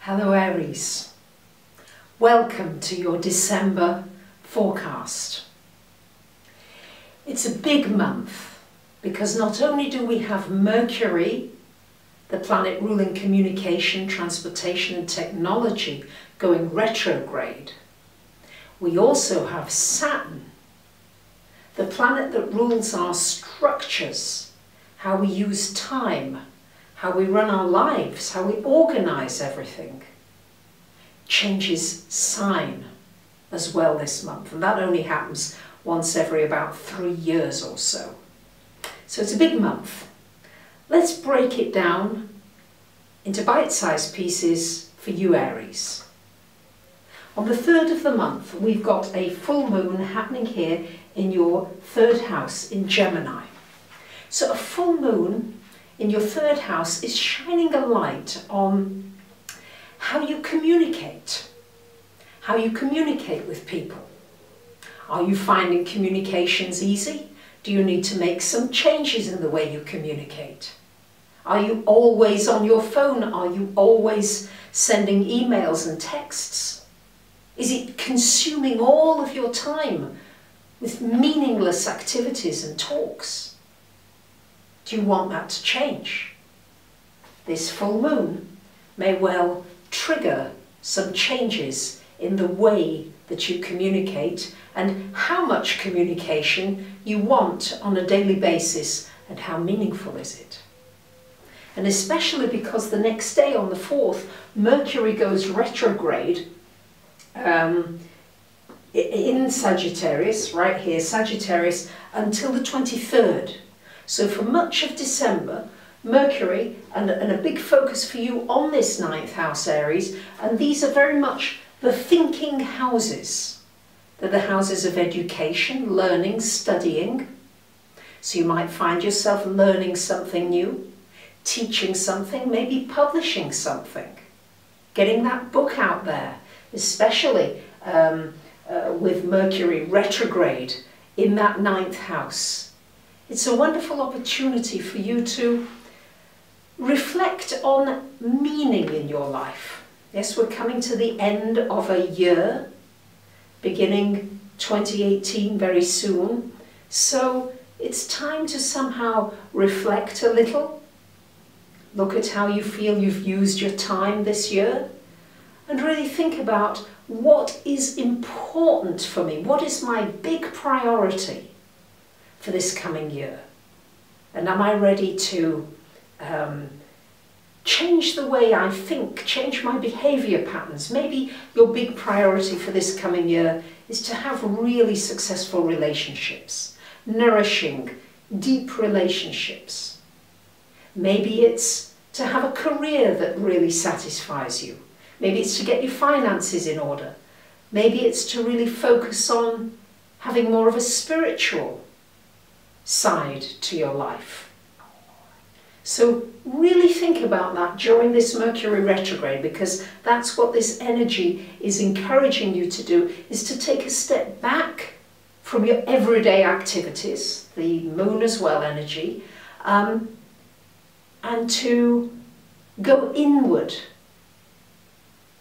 Hello Aries, welcome to your December forecast. It's a big month because not only do we have Mercury, the planet ruling communication, transportation and technology, going retrograde, we also have Saturn, the planet that rules our structures, how we use time, how we run our lives, how we organise everything, changes sign as well this month. And that only happens once every about 3 years or so. So it's a big month. Let's break it down into bite-sized pieces for you Aries. On the 3rd of the month, we've got a full moon happening here in your 3rd house in Gemini. So a full moon in your 3rd house is shining a light on how you communicate with people. Are you finding communications easy? Do you need to make some changes in the way you communicate? Are you always on your phone? Are you always sending emails and texts? Is it consuming all of your time with meaningless activities and talks? Do you want that to change? This full moon may well trigger some changes in the way that you communicate and how much communication you want on a daily basis and how meaningful is it. And especially because the next day on the 4th, Mercury goes retrograde in Sagittarius, right here, Sagittarius, until the 23rd. So for much of December, Mercury, and a big focus for you on this 9th house, Aries, and these are very much the thinking houses. They're the houses of education, learning, studying. So you might find yourself learning something new, teaching something, maybe publishing something, getting that book out there, especially with Mercury retrograde in that 9th house. It's a wonderful opportunity for you to reflect on meaning in your life. Yes, we're coming to the end of a year, beginning 2018 very soon. So it's time to somehow reflect a little, look at how you feel you've used your time this year, and really think about what is important for me, what is my big priority for this coming year, and am I ready to change the way I think, change my behaviour patterns. Maybe your big priority for this coming year is to have really successful relationships, nourishing, deep relationships. Maybe it's to have a career that really satisfies you. Maybe it's to get your finances in order. Maybe it's to really focus on having more of a spiritual side to your life. So really think about that during this Mercury retrograde, because that's what this energy is encouraging you to do, is to take a step back from your everyday activities, the moon as well energy, and to go inward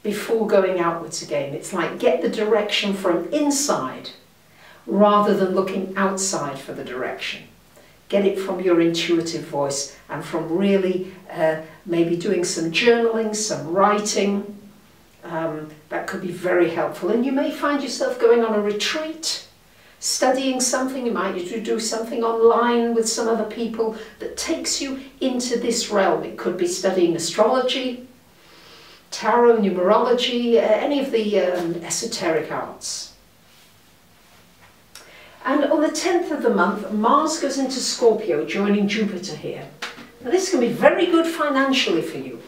before going outwards again. It's like get the direction from inside rather than looking outside for the direction. Get it from your intuitive voice and from really maybe doing some journaling, some writing. That could be very helpful. And you may find yourself going on a retreat, studying something. You might do something online with some other people that takes you into this realm. It could be studying astrology, tarot, numerology, any of the esoteric arts. And on the 10th of the month, Mars goes into Scorpio, joining Jupiter here. Now this can be very good financially for you.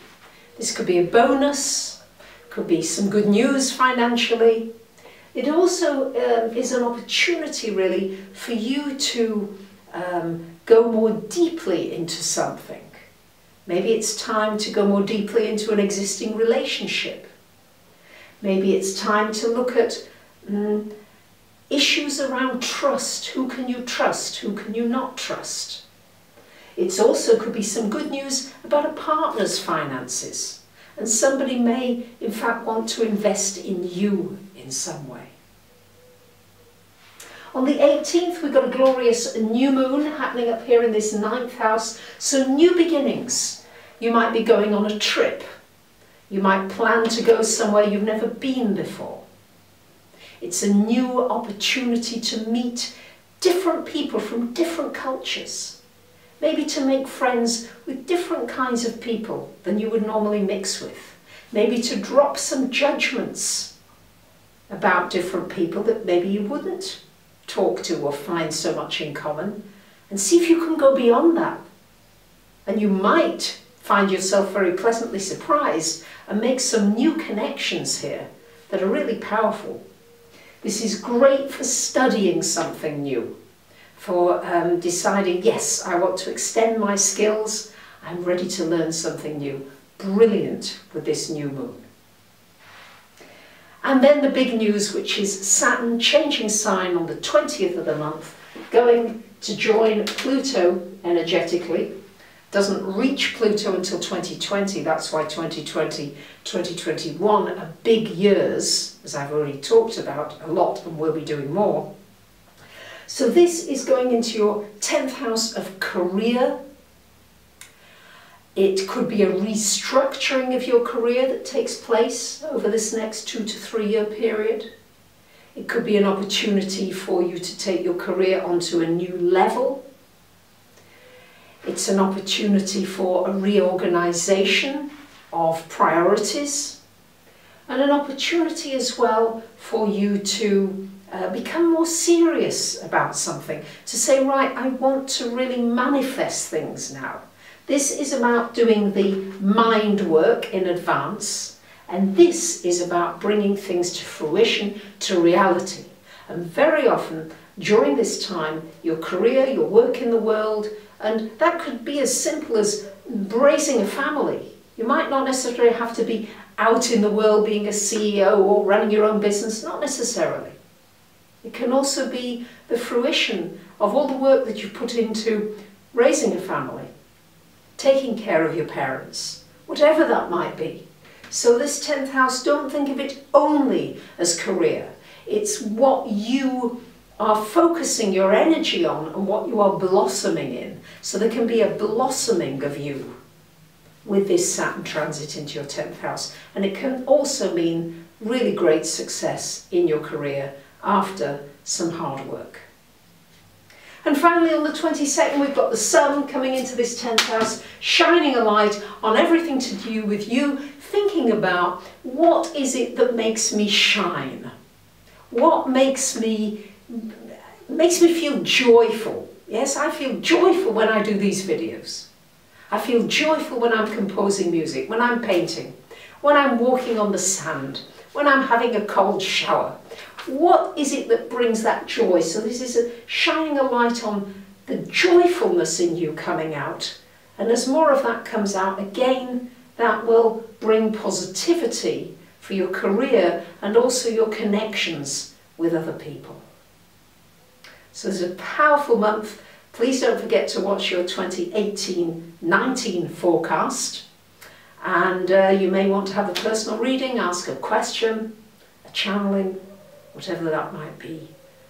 This could be a bonus, could be some good news financially. It also is an opportunity really for you to go more deeply into something. Maybe it's time to go more deeply into an existing relationship. Maybe it's time to look at issues around trust. Who can you trust? Who can you not trust? It also could be some good news about a partner's finances. And somebody may, in fact, want to invest in you in some way. On the 18th, we've got a glorious new moon happening up here in this 9th house. So new beginnings. You might be going on a trip. You might plan to go somewhere you've never been before. It's a new opportunity to meet different people from different cultures. Maybe to make friends with different kinds of people than you would normally mix with. Maybe to drop some judgments about different people that maybe you wouldn't talk to or find so much in common, and see if you can go beyond that. And you might find yourself very pleasantly surprised and make some new connections here that are really powerful. This is great for studying something new, for deciding, yes, I want to extend my skills, I'm ready to learn something new. Brilliant with this new moon. And then the big news, which is Saturn changing sign on the 20th of the month, going to join Pluto energetically. Doesn't reach Pluto until 2020, that's why 2020, 2021 are big years, as I've already talked about a lot and will be doing more. So this is going into your 10th house of career. It could be a restructuring of your career that takes place over this next 2 to 3 year period. It could be an opportunity for you to take your career onto a new level. It's an opportunity for a reorganization of priorities, and an opportunity as well for you to become more serious about something, to say, right, I want to really manifest things now. This is about doing the mind work in advance, and this is about bringing things to fruition, to reality. And very often during this time, your career, your work in the world, and that could be as simple as raising a family. You might not necessarily have to be out in the world being a CEO or running your own business, not necessarily. It can also be the fruition of all the work that you put into raising a family, taking care of your parents, whatever that might be. So this 10th house, don't think of it only as career. It's what you are focusing your energy on and what you are blossoming in. So there can be a blossoming of you with this Saturn transit into your 10th house. And it can also mean really great success in your career after some hard work. And finally, on the 22nd, we've got the Sun coming into this 10th house, shining a light on everything to do with you, thinking about what is it that makes me shine? What makes me feel joyful? Yes, I feel joyful when I do these videos. I feel joyful when I'm composing music, when I'm painting, when I'm walking on the sand, when I'm having a cold shower. What is it that brings that joy? So this is shining a light on the joyfulness in you coming out. And as more of that comes out, again, that will bring positivity for your career and also your connections with other people. So it's a powerful month. Please don't forget to watch your 2018-19 forecast. And you may want to have a personal reading, ask a question, a channeling, whatever that might be.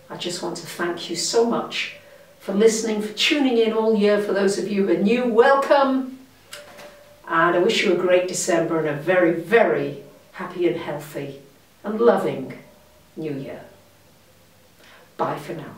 I just want to thank you so much for listening, for tuning in all year. For those of you who are new, welcome. And I wish you a great December and a very, very happy and healthy and loving New Year. Bye for now.